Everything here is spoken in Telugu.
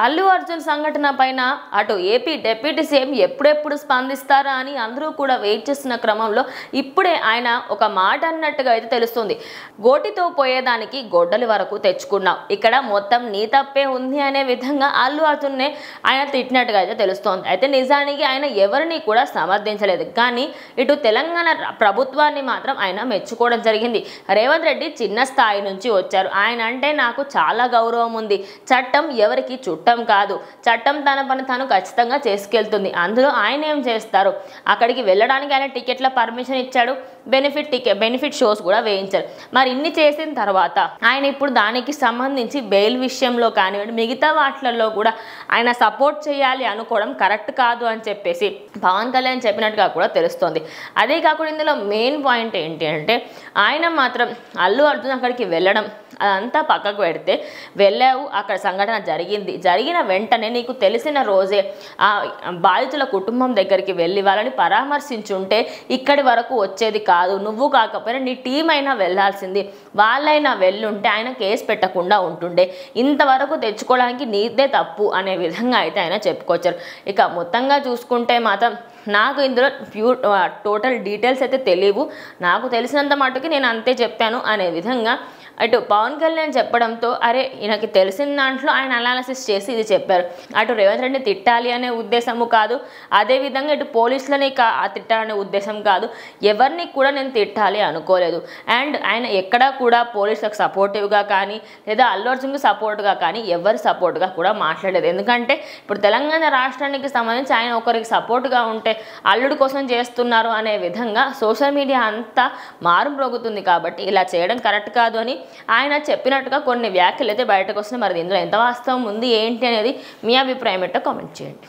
అల్లు అర్జున్ సంఘటన పైన అటు ఏపీ డిప్యూటీ సీఎం ఎప్పుడెప్పుడు స్పందిస్తారా అని అందరూ కూడా వెయిట్ చేస్తున్న క్రమంలో ఇప్పుడే ఆయన ఒక మాట అన్నట్టుగా అయితే తెలుస్తుంది. గోటితో పోయేదానికి గొడ్డలి వరకు తెచ్చుకున్నావు, ఇక్కడ మొత్తం నీ తప్పే ఉంది అనే విధంగా అల్లు అర్జున్నే ఆయన తిట్టినట్టుగా అయితే తెలుస్తోంది. అయితే నిజానికి ఆయన ఎవరిని కూడా సమర్థించలేదు, కానీ ఇటు తెలంగాణ ప్రభుత్వాన్ని మాత్రం ఆయన మెచ్చుకోవడం జరిగింది. రేవంత్ రెడ్డి చిన్న స్థాయి నుంచి వచ్చారు, ఆయన అంటే నాకు చాలా గౌరవం ఉంది, చట్టం ఎవరికి చుట్టం కాదు, చట్టం తన పని తను ఖచ్చితంగా చేసుకెళ్తుంది, ఆయన ఏం చేస్తారు, అక్కడికి వెళ్ళడానికి ఆయన టికెట్ల పర్మిషన్ ఇచ్చాడు, బెనిఫిట్ షోస్ కూడా వేయించారు. మరి ఇన్ని చేసిన తర్వాత ఆయన ఇప్పుడు దానికి సంబంధించి బెయిల్ విషయంలో కానివ్వండి మిగతా వాటిలలో కూడా ఆయన సపోర్ట్ చేయాలి అనుకోవడం కరెక్ట్ కాదు అని చెప్పేసి పవన్ కళ్యాణ్ చెప్పినట్టుగా కూడా తెలుస్తోంది. అదే కాకుండా ఇందులో మెయిన్ పాయింట్ ఏంటి అంటే ఆయన మాత్రం అల్లు అర్జున్ అక్కడికి వెళ్ళడం అదంతా పక్కకు పెడితే, వెళ్ళావు, అక్కడ సంఘటన జరిగిన వెంటనే నీకు తెలిసిన రోజే ఆ బాధితుల కుటుంబం దగ్గరికి వెళ్ళి వాళ్ళని పరామర్శించుంటే ఇక్కడి వరకు వచ్చేది కాదు, నువ్వు కాకపోయినా నీ టీం అయినా వెళ్ళాల్సింది, వాళ్ళైనా వెళ్ళుంటే ఆయన కేసు పెట్టకుండా ఉంటుండే, ఇంతవరకు తెచ్చుకోవడానికి నీదే తప్పు అనే విధంగా అయితే ఆయన చెప్పుకొచ్చారు. ఇక మొత్తంగా చూసుకుంటే మాత్రం నాకు ఇందులో టోటల్ డీటెయిల్స్ అయితే తెలియవు, నాకు తెలిసినంత మటుకు నేను అంతే చెప్పాను అనే విధంగా అటు పవన్ కళ్యాణ్ చెప్పడంతో అరే ఈయనకి తెలిసిన దాంట్లో ఆయన అనాలిసిస్ చేసి ఇది చెప్పారు. అటు రేవంత్ రెడ్డిని తిట్టాలి అనే ఉద్దేశము కాదు, అదేవిధంగా ఇటు పోలీసులని తిట్టాలనే ఉద్దేశం కాదు, ఎవరిని కూడా నేను తిట్టాలి అనుకోలేదు. అండ్ ఆయన ఎక్కడా కూడా పోలీసులకు సపోర్టివ్గా కానీ లేదా అల్లు అర్జున్కి సపోర్ట్గా కానీ ఎవరి సపోర్ట్గా కూడా మాట్లాడలేదు. ఎందుకంటే ఇప్పుడు తెలంగాణ రాష్ట్రానికి సంబంధించి ఆయన ఒకరికి సపోర్ట్గా ఉంటే అల్లుడి కోసం చేస్తున్నారు అనే విధంగా సోషల్ మీడియా అంతా మారుమ్రోగుతుంది. కాబట్టి ఇలా చేయడం కరెక్ట్ కాదు అని ఆయన చెప్పినట్టుగా కొన్ని వ్యాఖ్యలు అయితే బయటకు వస్తున్నాయి. మరి ఇందులో ఎంత వాస్తవం ఉంది ఏంటి అనేది మీ అభిప్రాయం ఏంటో కామెంట్ చేయండి.